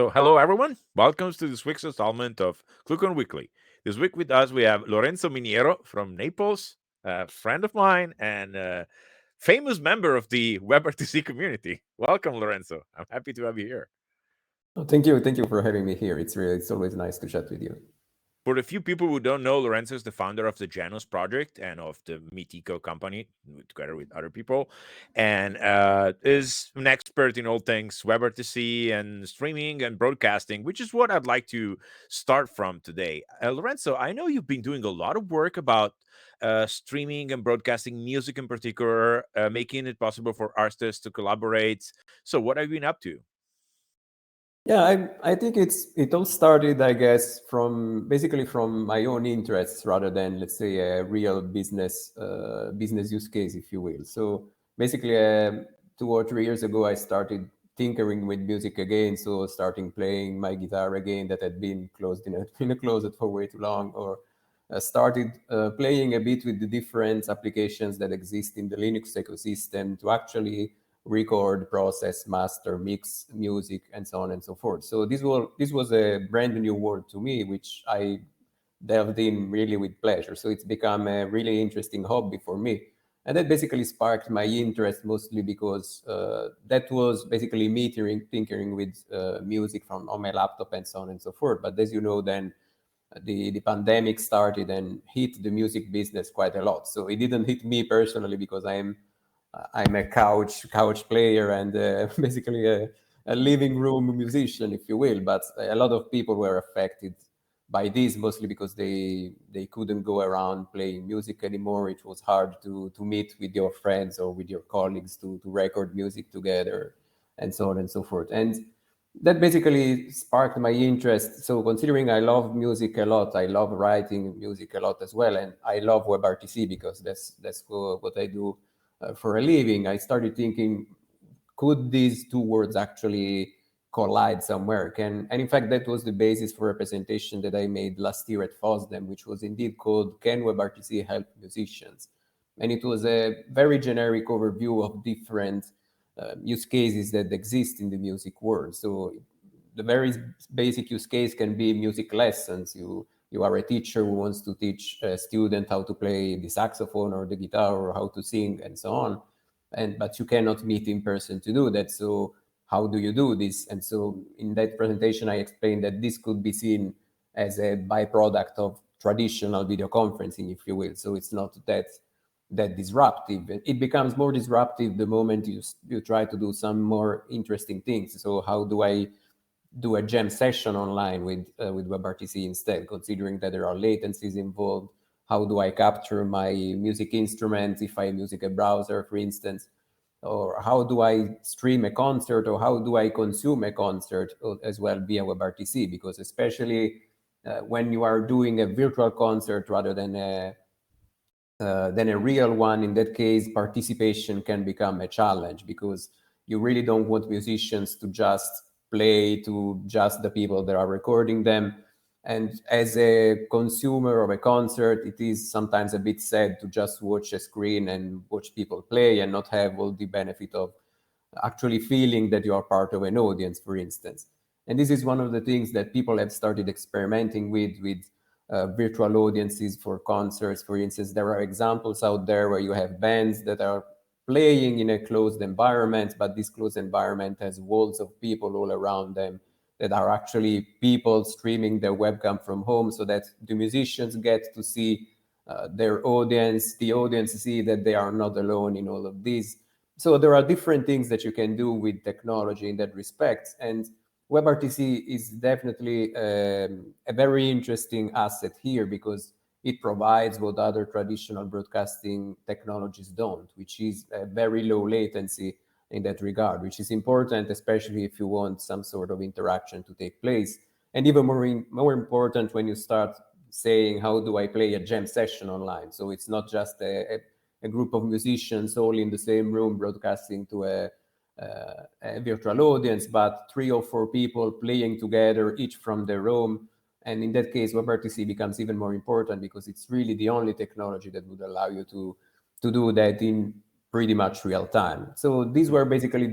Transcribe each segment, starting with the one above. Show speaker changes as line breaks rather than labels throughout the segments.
So, hello everyone. Welcome to this week's installment of ClueCon Weekly. This week with us we have Lorenzo Miniero from Naples, a friend of mine and a famous member of the WebRTC community. Welcome, Lorenzo. I'm happy to have you here.
Oh, thank you for having me here. It's always nice to chat with you.
For the few people who don't know, Lorenzo is the founder of the Janus project and of the Meetecho company, together with other people, and is an expert in all things WebRTC and streaming and broadcasting, which is what I'd like to start from today. Lorenzo, I know you've been doing a lot of work about streaming and broadcasting music in particular, making it possible for artists to collaborate. So, what have you been up to?
Yeah, I think it all started, I guess, from basically from my own interests rather than, let's say, a real business use case, if you will. So basically, 2 or 3 years ago, I started tinkering with music again. So starting playing my guitar again that had been closed in a closet for way too long, or started playing a bit with the different applications that exist in the Linux ecosystem to actually record, process, master, mix music, and so on and so forth. So this was a brand new world to me, which I delved in really with pleasure. So it's become a really interesting hobby for me. And that basically sparked my interest mostly because that was basically me tinkering with music from on my laptop and so on and so forth. But as you know, then the pandemic started and hit the music business quite a lot. So it didn't hit me personally because I'm a couch player and basically a living room musician, if you will. But a lot of people were affected by this, mostly because they couldn't go around playing music anymore. It was hard to meet with your friends or with your colleagues to record music together, and so on and so forth. And that basically sparked my interest. So considering I love music a lot, I love writing music a lot as well, and I love WebRTC because that's what I do for a living. I started thinking, could these two words actually collide somewhere? And in fact, that was the basis for a presentation that I made last year at FOSDEM, which was indeed called "Can WebRTC Help Musicians?" And it was a very generic overview of different use cases that exist in the music world. So the very basic use case can be music lessons. You are a teacher who wants to teach a student how to play the saxophone or the guitar or how to sing and so on, but you cannot meet in person to do that. So how do you do this? And so in that presentation, I explained that this could be seen as a byproduct of traditional video conferencing, if you will. So it's not that disruptive. It becomes more disruptive the moment you try to do some more interesting things. So how do I do a jam session online with WebRTC instead, considering that there are latencies involved? How do I capture my music instruments if I'm using a browser, for instance? Or how do I stream a concert, or how do I consume a concert as well via WebRTC? Because especially when you are doing a virtual concert rather than a real one, in that case, participation can become a challenge because you really don't want musicians to just play to just the people that are recording them. And as a consumer of a concert, it is sometimes a bit sad to just watch a screen and watch people play and not have all the benefit of actually feeling that you are part of an audience, for instance. And this is one of the things that people have started experimenting with virtual audiences for concerts. For instance, there are examples out there where you have bands that are playing in a closed environment, but this closed environment has walls of people all around them that are actually people streaming their webcam from home, so that the musicians get to see their audience, the audience see that they are not alone in all of this. So there are different things that you can do with technology in that respect. And WebRTC is definitely a very interesting asset here because it provides what other traditional broadcasting technologies don't, which is a very low latency in that regard, which is important, especially if you want some sort of interaction to take place. And even more important when you start saying, how do I play a jam session online? So it's not just a group of musicians all in the same room broadcasting to a virtual audience, but 3 or 4 people playing together, each from their home. And in that case, WebRTC becomes even more important because it's really the only technology that would allow you to do that in pretty much real time. So these were basically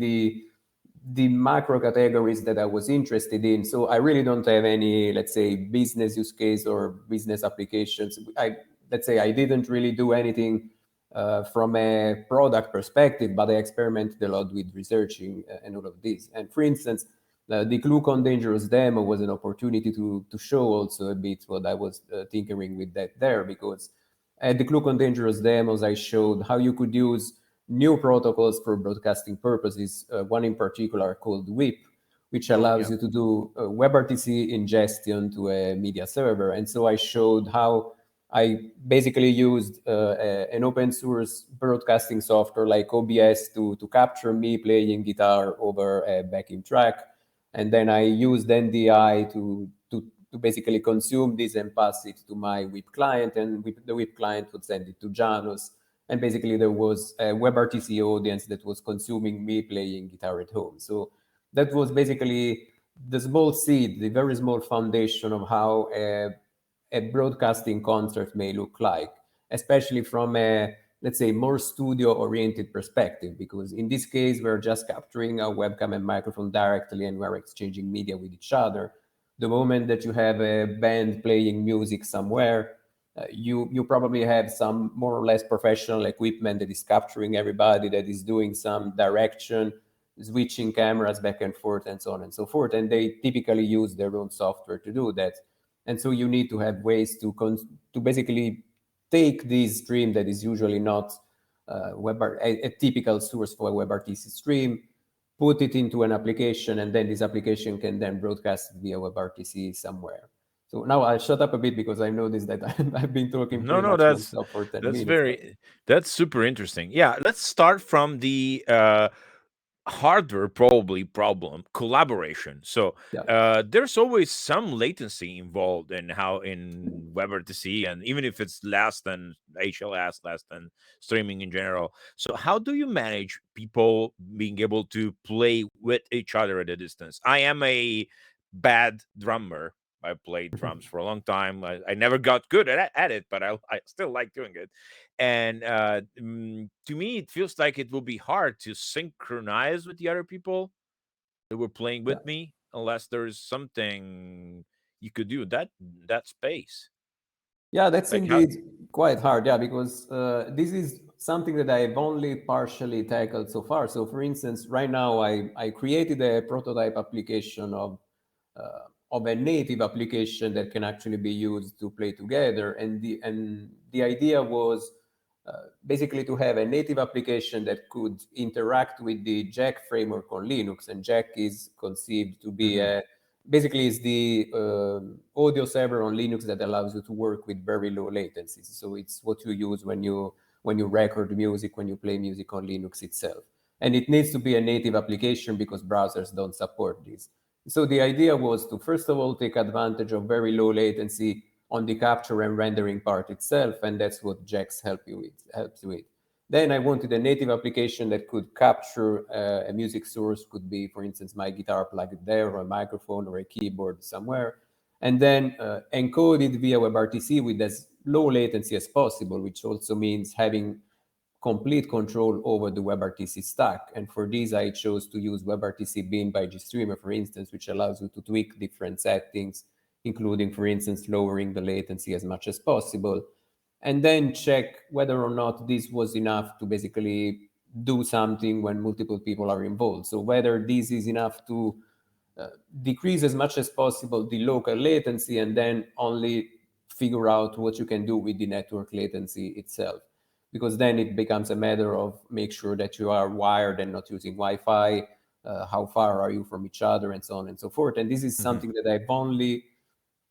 the macro categories that I was interested in. So I really don't have any, let's say, business use case or business applications. Let's say I didn't really do anything from a product perspective, but I experimented a lot with researching and all of this. And for instance, the ClueCon Dangerous demo was an opportunity to show also a bit what I was tinkering with that there, because at the ClueCon Dangerous demos, I showed how you could use new protocols for broadcasting purposes, one in particular called WIP, which allows you to do WebRTC ingestion to a media server. And so I showed how I basically used an open source broadcasting software like OBS to capture me playing guitar over a backing track. And then I used NDI to basically consume this and pass it to my WIP client, and the WIP client would send it to Janus. And basically there was a WebRTC audience that was consuming me playing guitar at home. So that was basically the small seed, the very small foundation of how a broadcasting concert may look like, especially from a, let's say, more studio-oriented perspective, because in this case, we're just capturing a webcam and microphone directly and we're exchanging media with each other. The moment that you have a band playing music somewhere, you probably have some more or less professional equipment that is capturing everybody, that is doing some direction, switching cameras back and forth, and so on and so forth. And they typically use their own software to do that. And so you need to have ways to basically take this stream that is usually not a typical source for a WebRTC stream, put it into an application, and then this application can then broadcast via WebRTC somewhere. So now I'll shut up a bit because I noticed that I've been talking pretty much nonstop for 10 minutes.
That's super interesting. Yeah, let's start from the hardware probably problem, collaboration. So there's always some latency involved in WebRTC, and even if it's less than HLS, less than streaming in general. So how do you manage people being able to play with each other at a distance? I am a bad drummer. I played drums for a long time. I never got good at it, but I still like doing it. And to me, it feels like it will be hard to synchronize with the other people that were playing with me, unless there's something you could do that space.
Yeah, that's like indeed quite hard. Yeah, because this is something that I've only partially tackled so far. So, for instance, right now I created a prototype application of a native application that can actually be used to play together, and the idea was basically to have a native application that could interact with the Jack framework on Linux. And Jack is conceived to be basically is the audio server on Linux that allows you to work with very low latencies. So it's what you use when you record music, when you play music on Linux itself. And it needs to be a native application because browsers don't support this. So the idea was to, first of all, take advantage of very low latency on the capture and rendering part itself, and that's what JAX helps you with. Then I wanted a native application that could capture a music source, could be, for instance, my guitar plugged there, or a microphone, or a keyboard somewhere, and then encode it via WebRTC with as low latency as possible, which also means having complete control over the WebRTC stack. And for this, I chose to use WebRTC bin by GStreamer, for instance, which allows you to tweak different settings, including, for instance, lowering the latency as much as possible, and then check whether or not this was enough to basically do something when multiple people are involved. So whether this is enough to decrease as much as possible the local latency, and then only figure out what you can do with the network latency itself. Because then it becomes a matter of make sure that you are wired and not using Wi-Fi, how far are you from each other, and so on and so forth. And this is something that I've only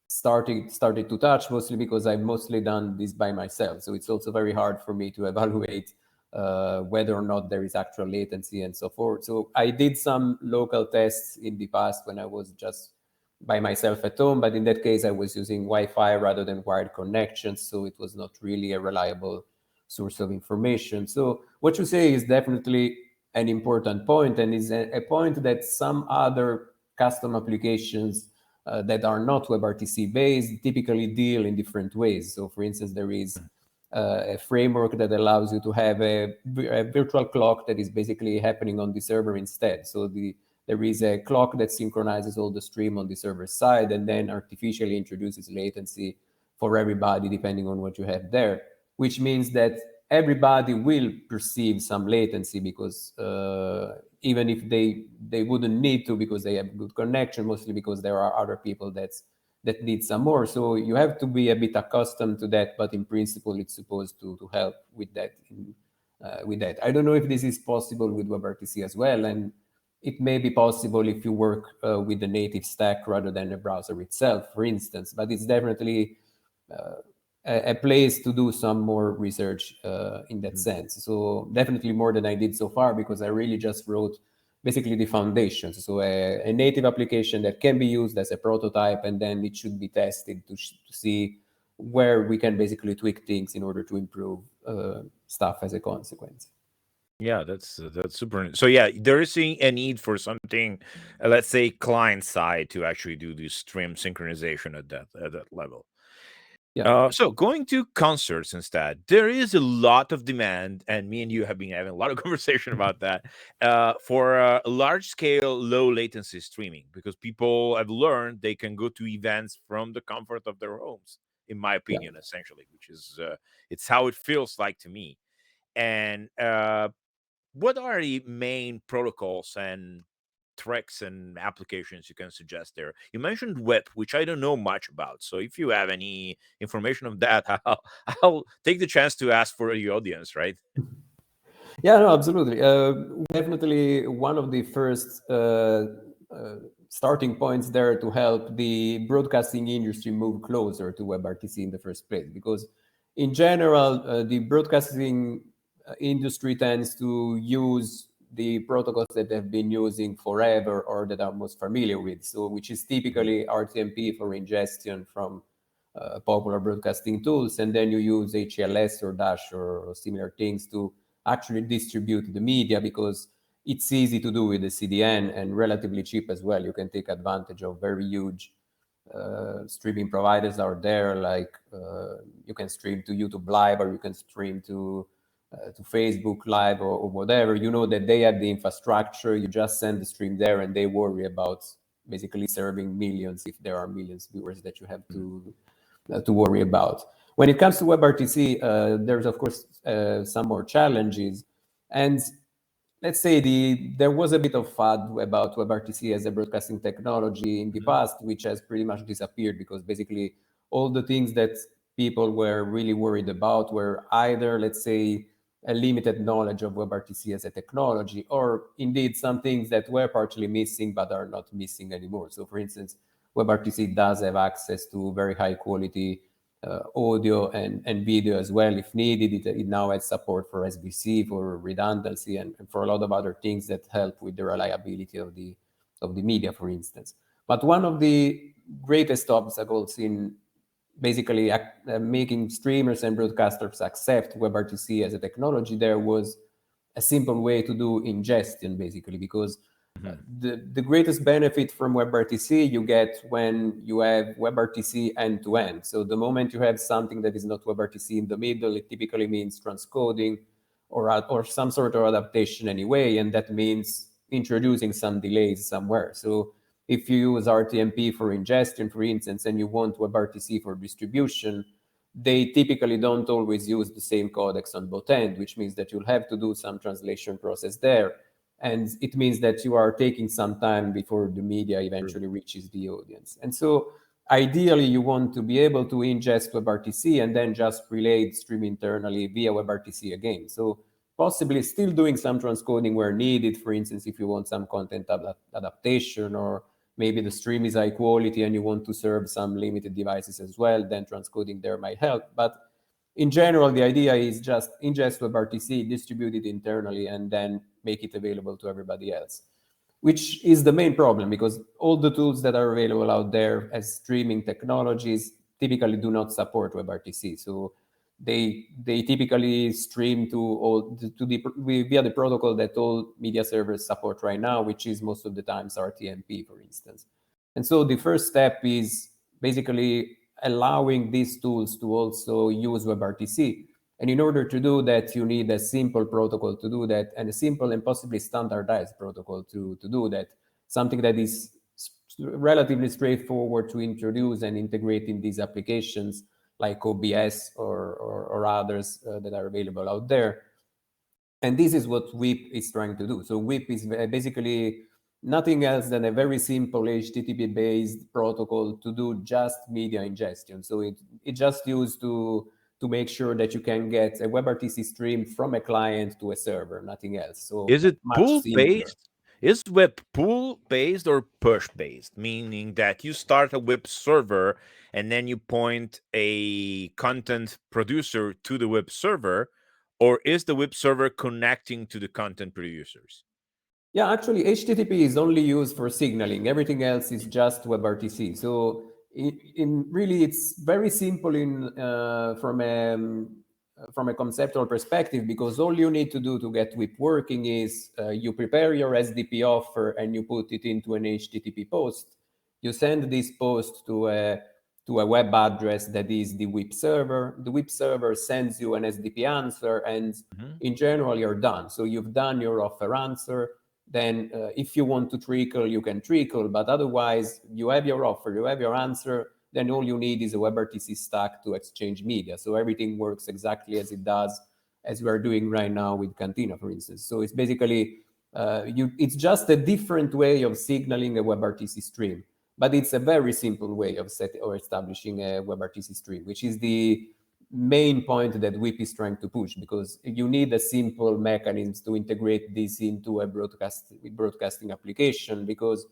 started to touch, mostly because I've mostly done this by myself. So it's also very hard for me to evaluate whether or not there is actual latency and so forth. So I did some local tests in the past when I was just by myself at home, but in that case I was using Wi-Fi rather than wired connections, so it was not really a reliable source of information. So what you say is definitely an important point, and is a point that some other custom applications that are not WebRTC based typically deal in different ways. So for instance, there is a framework that allows you to have a virtual clock that is basically happening on the server instead. So the there is a clock that synchronizes all the stream on the server side and then artificially introduces latency for everybody depending on what you have there, which means that everybody will perceive some latency because even if they wouldn't need to because they have good connection, mostly because there are other people that need some more. So you have to be a bit accustomed to that, but in principle, it's supposed to help with that. I don't know if this is possible with WebRTC as well, and it may be possible if you work with the native stack rather than the browser itself, for instance, but it's definitely a place to do some more research in that sense. So definitely more than I did so far, because I really just wrote basically the foundations. So a native application that can be used as a prototype, and then it should be tested to see where we can basically tweak things in order to improve stuff as a consequence.
Yeah, that's super. So yeah, there is a need for something, let's say client side, to actually do the stream synchronization at that level.
Yeah.
So going to concerts instead, there is a lot of demand, and me and you have been having a lot of conversation about that for large scale, low latency streaming, because people have learned they can go to events from the comfort of their homes. In my opinion, essentially, which is it's how it feels like to me. And what are the main protocols and tricks and applications you can suggest there? You mentioned WEP, which I don't know much about. So if you have any information on that, I'll take the chance to ask for the audience, right?
Yeah, no, absolutely. Definitely one of the first starting points there to help the broadcasting industry move closer to WebRTC in the first place, because in general, the broadcasting industry tends to use the protocols that they've been using forever or that are most familiar with. So, which is typically RTMP for ingestion from popular broadcasting tools, and then you use HLS or Dash or similar things to actually distribute the media, because it's easy to do with the CDN and relatively cheap as well. You can take advantage of very huge streaming providers out there, like you can stream to YouTube Live, or you can stream to Facebook Live, or whatever. You know that they have the infrastructure. You just send the stream there, and they worry about basically serving millions, if there are millions of viewers that you have to worry about. When it comes to WebRTC, there's of course some more challenges, and let's say there was a bit of FUD about WebRTC as a broadcasting technology in the past, which has pretty much disappeared, because basically all the things that people were really worried about were either, let's say, a limited knowledge of WebRTC as a technology, or indeed some things that were partially missing but are not missing anymore. So for instance, WebRTC does have access to very high quality audio and video as well if needed. It now has support for SBC, for redundancy, and for a lot of other things that help with the reliability of the media, for instance. But one of the greatest obstacles in basically making streamers and broadcasters accept WebRTC as a technology there was a simple way to do ingestion, basically, because the greatest benefit from WebRTC you get when you have WebRTC end-to-end. So the moment you have something that is not WebRTC in the middle, it typically means transcoding or some sort of adaptation anyway, and that means introducing some delays somewhere. So if you use RTMP for ingestion, for instance, and you want WebRTC for distribution, they typically don't always use the same codecs on both ends, which means that you'll have to do some translation process there. And it means that you are taking some time before the media eventually reaches the audience. And so ideally, you want to be able to ingest WebRTC and then just relay the stream internally via WebRTC again. So possibly still doing some transcoding where needed, for instance, if you want some content adaptation, or maybe the stream is high quality and you want to serve some limited devices as well, then transcoding there might help. But in general, the idea is just ingest WebRTC, distribute it internally, and then make it available to everybody else, which is the main problem, because all the tools that are available out there as streaming technologies typically do not support WebRTC. So they typically stream via the protocol that all media servers support right now, which is most of the times RTMP, for instance. And so the first step is basically allowing these tools to also use WebRTC. And in order to do that, you need a simple protocol to do that, and a simple and possibly standardized protocol to do that, something that is relatively straightforward to introduce and integrate in these applications like OBS or others that are available out there. And this is what WIP is trying to do. So WIP is basically nothing else than a very simple HTTP-based protocol to do just media ingestion. So it just used to make sure that you can get a WebRTC stream from a client to a server, nothing else. So
Is it
much
pull
simpler.
based? Is web pull based or push based? Meaning that you start a web server and then you point a content producer to the web server, or is the web server connecting to the content producers?
Yeah, actually, HTTP is only used for signaling. Everything else is just WebRTC. So, in really, it's very simple from a conceptual perspective, because all you need to do to get WIP working is you prepare your SDP offer and you put it into an HTTP post. You send this post to a web address that is the WIP server. The WIP server sends you an SDP answer, and in general, you're done. So you've done your offer answer. Then if you want to trickle, you can trickle, but otherwise you have your offer, you have your answer, then all you need is a WebRTC stack to exchange media. So everything works exactly as it does, as we are doing right now with Cantina, for instance. So it's basically, it's just a different way of signaling a WebRTC stream, but it's a very simple way of establishing a WebRTC stream, which is the main point that WIP is trying to push, because you need a simple mechanism to integrate this into a broadcasting application. Because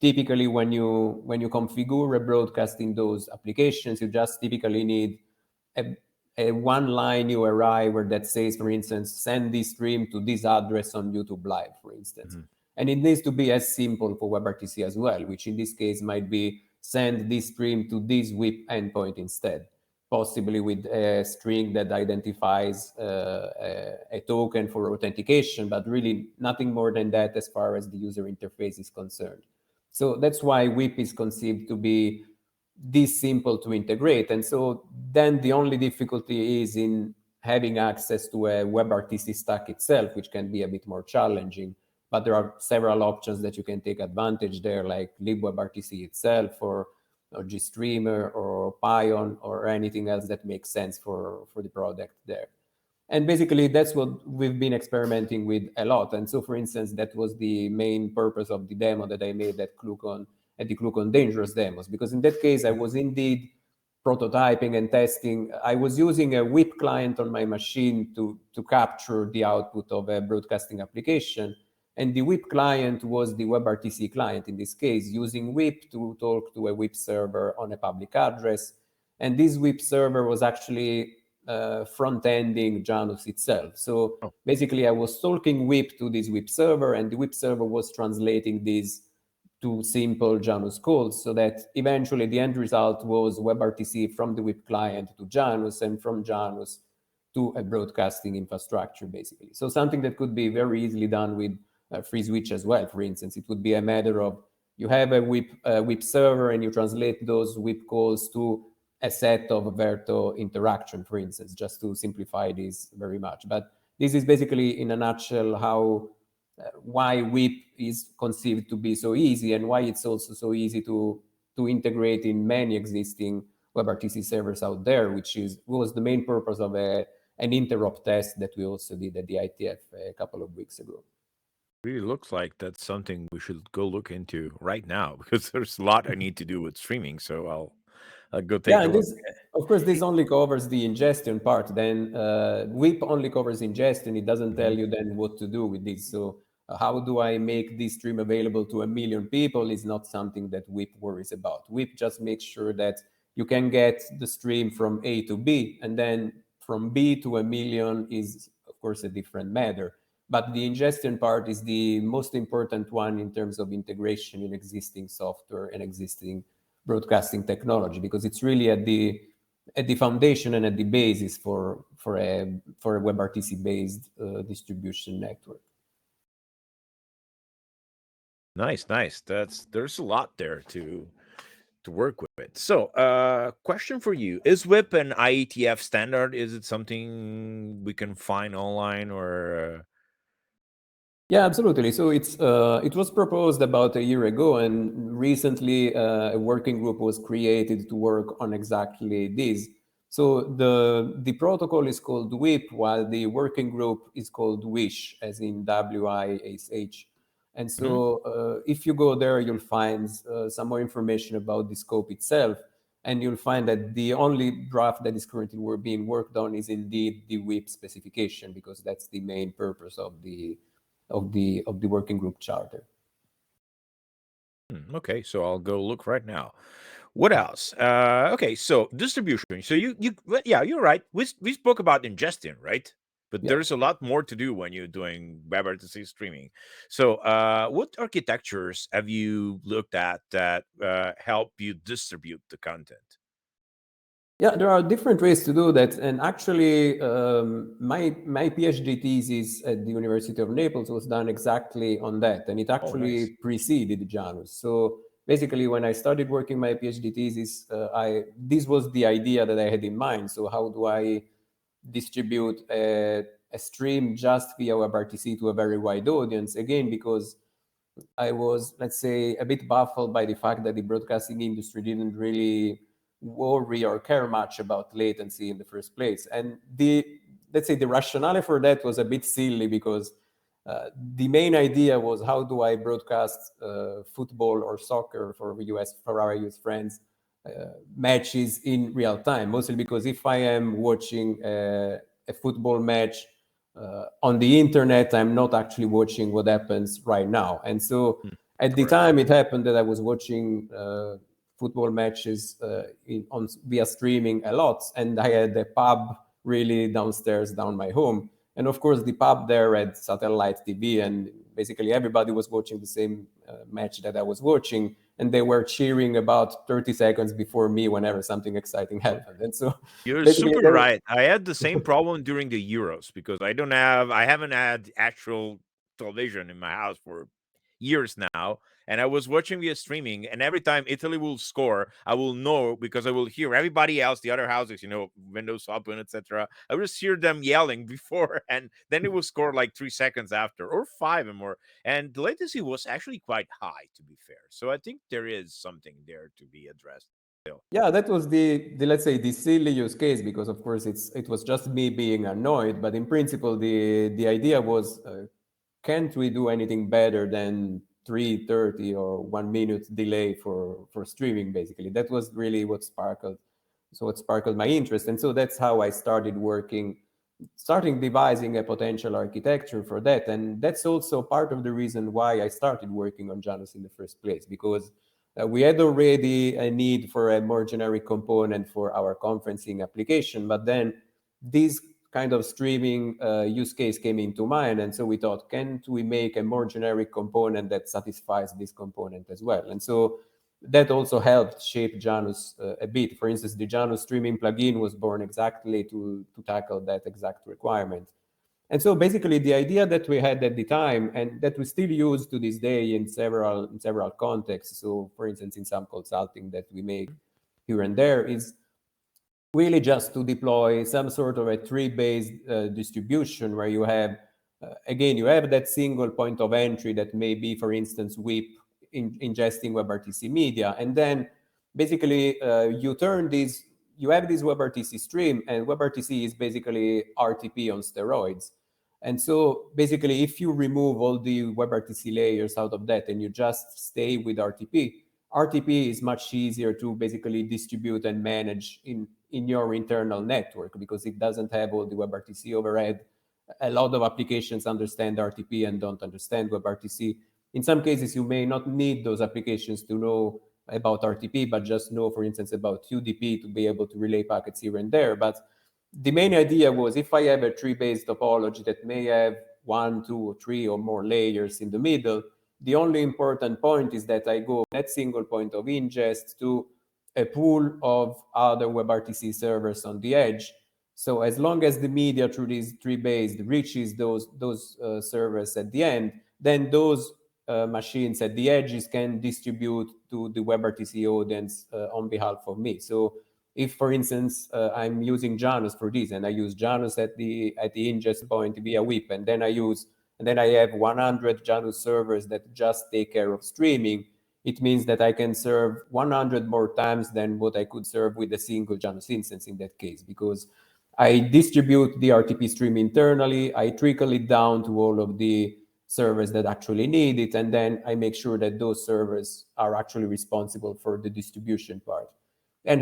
typically when you configure a broadcast in those applications, you just typically need a one-line URI where that says, for instance, send this stream to this address on YouTube Live, for instance. And it needs to be as simple for WebRTC as well, which in this case might be send this stream to this WIP endpoint instead, possibly with a string that identifies a token for authentication, but really nothing more than that as far as the user interface is concerned. So that's why WIP is conceived to be this simple to integrate. And so then the only difficulty is in having access to a WebRTC stack itself, which can be a bit more challenging. But there are several options that you can take advantage there, like libWebRTC itself, or GStreamer or Pion or anything else that makes sense for the product there. And basically, that's what we've been experimenting with a lot. And so, for instance, that was the main purpose of the demo that I made at ClueCon, at the ClueCon Dangerous demos, because in that case, I was indeed prototyping and testing. I was using a WIP client on my machine to capture the output of a broadcasting application. And the WIP client was the WebRTC client in this case, using WIP to talk to a WIP server on a public address. And this WIP server was actually front-ending Janus itself. So basically, I was talking WIP to this WIP server, and the WIP server was translating these to simple Janus calls, so that eventually the end result was WebRTC from the WIP client to Janus, and from Janus to a broadcasting infrastructure, basically. So something that could be very easily done with FreeSwitch as well. For instance, it would be a matter of you have a WIP server and you translate those WIP calls to a set of Verto interaction, for instance, just to simplify this very much. But this is basically, in a nutshell, how why WIP is conceived to be so easy, and why it's also so easy to integrate in many existing WebRTC servers out there, which was the main purpose of an interop test that we also did at the IETF a couple of weeks ago.
Really looks like that's something we should go look into right now, because there's a lot I need to do with streaming. So I'll go take a
and
look.
Of course, this only covers the ingestion part. Then WIP only covers ingestion. It doesn't tell you then what to do with this. So how do I make this stream available to 1 million people is not something that WIP worries about. WIP just makes sure that you can get the stream from A to B, and then from B to 1 million is, of course, a different matter. But the ingestion part is the most important one in terms of integration in existing software and existing broadcasting technology, because it's really at the foundation and at the basis for a WebRTC based distribution network.
Nice. There's a lot there to work with. So, question for you: is WIP an IETF standard? Is it something we can find online, or
Yeah, absolutely. So it was proposed about a year ago, and recently a working group was created to work on exactly this. So the protocol is called WIP, while the working group is called WISH, as in WISH. And
Mhm.
so if you go there, you'll find some more information about the scope itself, and you'll find that the only draft that is currently being worked on is indeed the WIP specification, because that's the main purpose of the working group charter.
Okay, so I'll go look right now. What else? Okay, so distribution. So yeah, you're right. We spoke about ingestion, right? But
Yeah.
there's a lot more to do when you're doing WebRTC streaming. So, what architectures have you looked at that help you distribute the content?
Yeah, there are different ways to do that. And actually, my PhD thesis at the University of Naples was done exactly on that. And it
Oh, nice.
actually preceded Janus. So basically, when I started working my PhD thesis, this was the idea that I had in mind. So how do I distribute a stream just via WebRTC to a very wide audience? Again, because I was, let's say, a bit baffled by the fact that the broadcasting industry didn't really worry or care much about latency in the first place. And let's say, the rationale for that was a bit silly, because the main idea was, how do I broadcast football or soccer for our US friends matches in real time? Mostly because if I am watching a football match on the internet, I'm not actually watching what happens right now. And so
Mm,
at the
correct.
time, it happened that I was watching football matches via streaming a lot, and I had a pub really downstairs down my home. And of course, the pub there had satellite TV, and basically everybody was watching the same match that I was watching, and they were cheering about 30 seconds before me whenever something exciting happened. And so
You're
basically,
super right. I had the same problem during the Euros because I haven't had actual television in my house for years now. And I was watching via streaming, and every time Italy will score, I will know because I will hear everybody else, the other houses, windows open, etc. I will just hear them yelling before, and then it will score like 3 seconds after, or five and more. And the latency was actually quite high, to be fair. So I think there is something there to be addressed still.
yeah, that was the let's say, the silly use case, because of course it was just me being annoyed. But in principle, the idea was, can't we do anything better than 3:30 or 1 minute delay for streaming? Basically, that was really what sparkled. So what sparkled my interest, and so that's how I started starting devising a potential architecture for that. And that's also part of the reason why I started working on Janus in the first place, because we had already a need for a more generic component for our conferencing application, but then this kind of streaming use case came into mind. And so we thought, can't we make a more generic component that satisfies this component as well? And so that also helped shape Janus a bit. For instance, the Janus streaming plugin was born exactly to tackle that exact requirement. And so basically, the idea that we had at the time, and that we still use to this day in several contexts, so for instance, in some consulting that we make here and there, is really just to deploy some sort of a tree-based distribution, where you have, again, you have that single point of entry that may be, for instance, WIP ingesting WebRTC media. And then basically you have this WebRTC stream, and WebRTC is basically RTP on steroids. And so basically, if you remove all the WebRTC layers out of that and you just stay with RTP is much easier to basically distribute and manage in your internal network, because it doesn't have all the WebRTC overhead. A lot of applications understand RTP and don't understand WebRTC. In some cases, you may not need those applications to know about RTP, but just know, for instance, about UDP to be able to relay packets here and there. But the main idea was, if I have a tree-based topology that may have 1, 2, or 3 or more layers in the middle, the only important point is that I go that single point of ingest to a pool of other WebRTC servers on the edge. So as long as the media through this tree-based reaches those servers at the end, then those machines at the edges can distribute to the WebRTC audience on behalf of me. So if, for instance, I'm using Janus for this, and I use Janus at the ingest point via WIP, and then I use and then I have 100 Janus servers that just take care of streaming, it means that I can serve 100 more times than what I could serve with a single Janus instance in that case, because I distribute the RTP stream internally, I trickle it down to all of the servers that actually need it, and then I make sure that those servers are actually responsible for the distribution part. And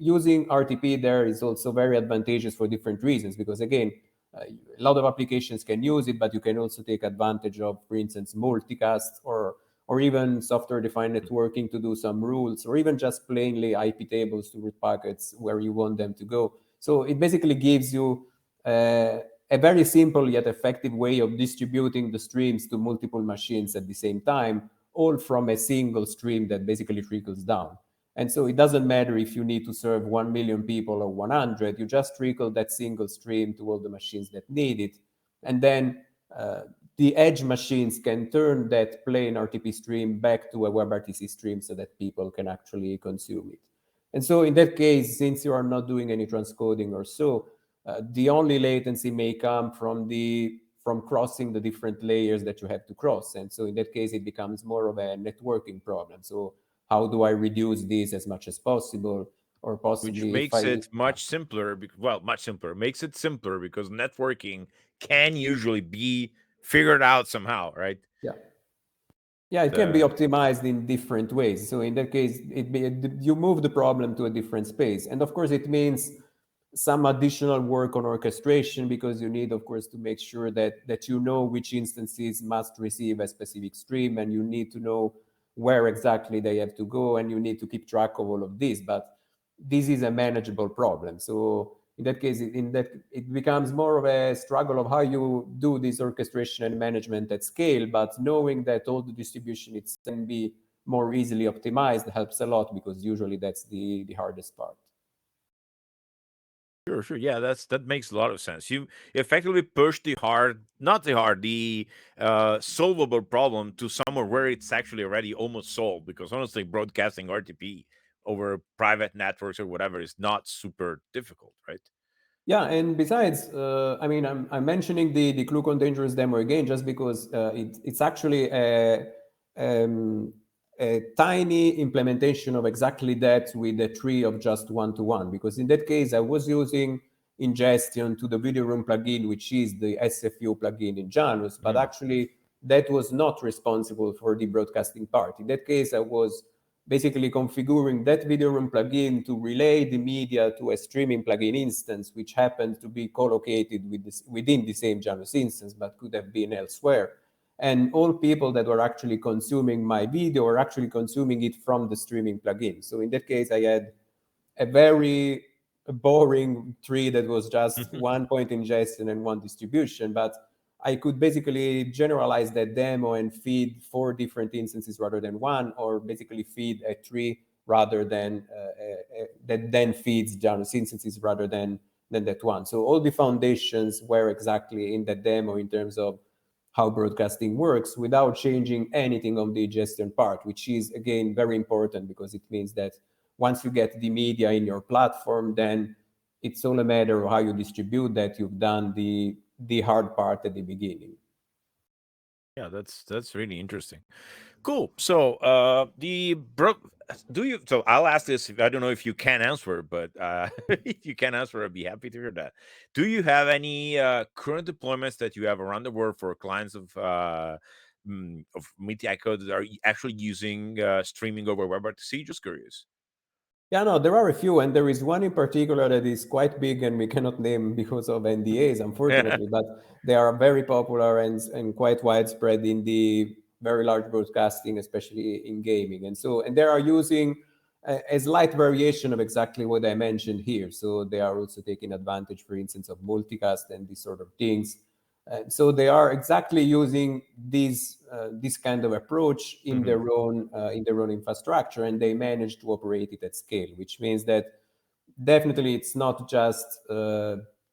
using RTP there is also very advantageous for different reasons, because again, a lot of applications can use it, but you can also take advantage of, for instance, multicast or even software-defined networking to do some rules, or even just plainly IP tables to route packets where you want them to go. So it basically gives you a very simple yet effective way of distributing the streams to multiple machines at the same time, all from a single stream that basically trickles down. And so it doesn't matter if you need to serve 1 million people or 100, you just trickle that single stream to all the machines that need it. And then the edge machines can turn that plain RTP stream back to a WebRTC stream so that people can actually consume it. And so in that case, since you are not doing any transcoding or so, the only latency may come from crossing the different layers that you have to cross. And so in that case, it becomes more of a networking problem. So how do I reduce this as much as possible? Or possibly
which makes it much simpler. Well, much simpler. Makes it simpler because networking can usually be figured out somehow, right?
Yeah. Yeah, it can be optimized in different ways. So in that case, you move the problem to a different space. And of course, it means some additional work on orchestration, because you need, of course, to make sure that you know which instances must receive a specific stream, and you need to know where exactly they have to go, and you need to keep track of all of this. But this is a manageable problem. So in that case, it becomes more of a struggle of how you do this orchestration and management at scale, but knowing that all the distribution can be more easily optimized helps a lot, because usually that's the hardest part.
Sure. Yeah, that makes a lot of sense. You effectively push the solvable problem to somewhere where it's actually already almost solved. Because honestly, broadcasting RTP over private networks or whatever is not super difficult, right?
Yeah, and besides, I mean, I'm mentioning the ClueCon dangerous demo again, just because it's actually a tiny implementation of exactly that with a tree of just one-to-one. Because in that case, I was using ingestion to the video room plugin, which is the SFU plugin in Janus, but actually that was not responsible for the broadcasting part. In that case, I was basically configuring that video room plugin to relay the media to a streaming plugin instance, which happened to be co-located within the same Janus instance, but could have been elsewhere. And all people that were actually consuming my video are actually consuming it from the streaming plugin. So in that case, I had a very boring tree that was just one point ingestion and one distribution, but I could basically generalize that demo and feed 4 different instances rather than one, or basically feed a tree rather than that then feeds Janus instances rather than that one. So all the foundations were exactly in that demo in terms of how broadcasting works, without changing anything on the ingestion part, which is, again, very important, because it means that once you get the media in your platform, then it's all a matter of how you distribute that. You've done the hard part at the beginning.
Yeah, that's really interesting. Cool. So so I'll ask this. I don't know if you can answer, but if you can answer, I'd be happy to hear that. Do you have any current deployments that you have around the world for clients of Meetecho that are actually using streaming over WebRTC? Just curious.
Yeah, no, there are a few, and there is one in particular that is quite big, and we cannot name because of NDAs, unfortunately, but they are very popular and quite widespread in the very large broadcasting, especially in gaming. And they are using a slight variation of exactly what I mentioned here. So they are also taking advantage, for instance, of multicast and these sort of things. So they are exactly using this kind of approach in their own infrastructure, and they manage to operate it at scale. Which means that definitely it's not just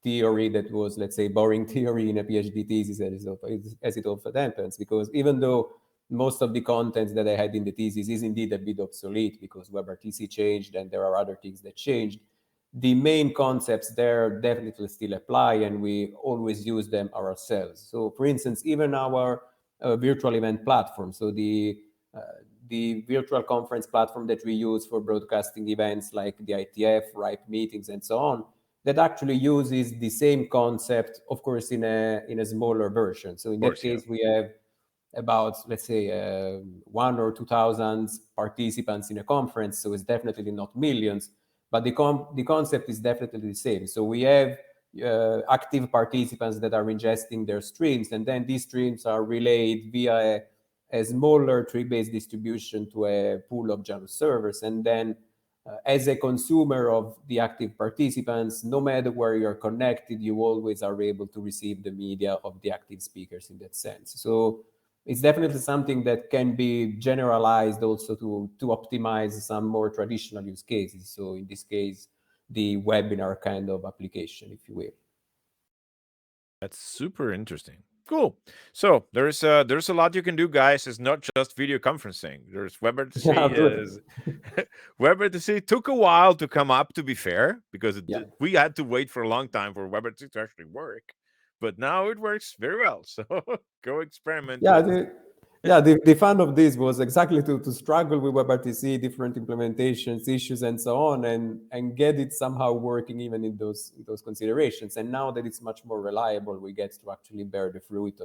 theory that was, let's say, boring theory in a PhD thesis, as it often happens. Because even though most of the content that I had in the thesis is indeed a bit obsolete because WebRTC changed and there are other things that changed, the main concepts there definitely still apply, and we always use them ourselves. So, for instance, even our virtual event platform, so the virtual conference platform that we use for broadcasting events like the IETF, RIPE meetings, and so on, that actually uses the same concept, of course, in a smaller version. So in that case, we have about, let's say, 1 or 2,000 participants in a conference. So it's definitely not millions, but the concept is definitely the same. So we have active participants that are ingesting their streams, and then these streams are relayed via a smaller tree-based distribution to a pool of Janus servers. And then as a consumer of the active participants, no matter where you're connected, you always are able to receive the media of the active speakers in that sense. So it's definitely something that can be generalized also to optimize some more traditional use cases. So in this case, the webinar kind of application, if you will.
That's super interesting. Cool. So there's a lot you can do, guys. It's not just video conferencing. There's WebRTC. WebRTC took a while to come up, to be fair, because we had to wait for a long time for WebRTC to actually work. But now it works very well. So go experiment.
The fun of this was exactly to struggle with WebRTC, different implementations, issues, and so on, and get it somehow working even in those considerations. And now that it's much more reliable, we get to actually bear the fruit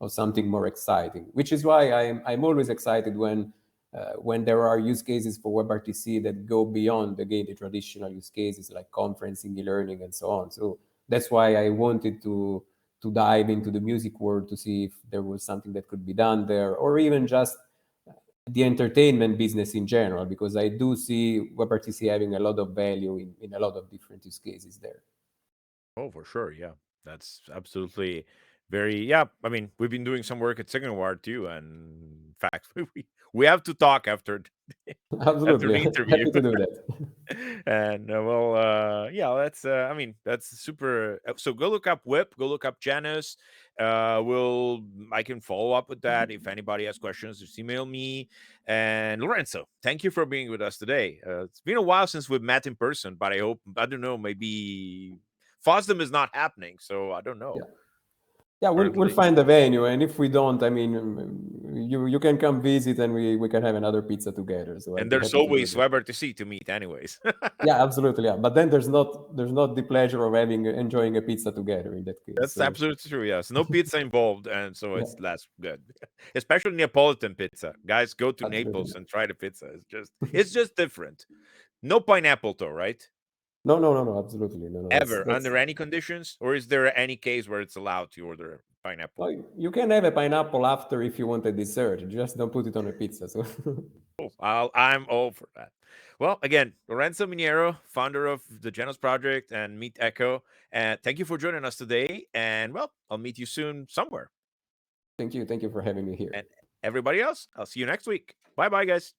of something more exciting. Which is why I'm always excited when there are use cases for WebRTC that go beyond, again, the traditional use cases like conferencing, e-learning, and so on. So that's why I wanted to dive into the music world to see if there was something that could be done there, or even just the entertainment business in general, because I do see WebRTC having a lot of value in a lot of different use cases there.
Oh, for sure. Yeah, that's absolutely very, yeah. I mean, we've been doing some work at SignalWire too. And in fact, we have to talk after
Absolutely.
the interview.
Happy to do that.
And yeah, that's super. So go look up Whip, go look up Janus. I can follow up with that. If anybody has questions, just email me. And Lorenzo, thank you for being with us today. It's been a while since we've met in person, but I don't know, maybe FOSDEM is not happening, so I don't know.
Yeah, we'll find a venue, and if we don't, I mean, you can come visit, and we can have another pizza together. So
and there's always WebRTC to meet, anyways.
Yeah, absolutely. Yeah, but then there's not the pleasure of enjoying a pizza together in that case.
That's absolutely true. Yes, no pizza involved, and so it's less good. Especially Neapolitan pizza, guys. Go to Naples and try the pizza. It's just different. No pineapple, though, right?
No, absolutely no.
Ever under any conditions, or is there any case where it's allowed to order pineapple?
Well, you can have a pineapple after if you want a dessert. You just don't put it on a pizza. So
I'm all for that. Well, again, Lorenzo Miniero, founder of the Janus project and Meetecho, and thank you for joining us today. And well, I'll meet you soon somewhere.
Thank you for having me here.
And everybody else, I'll see you next week. Bye, guys.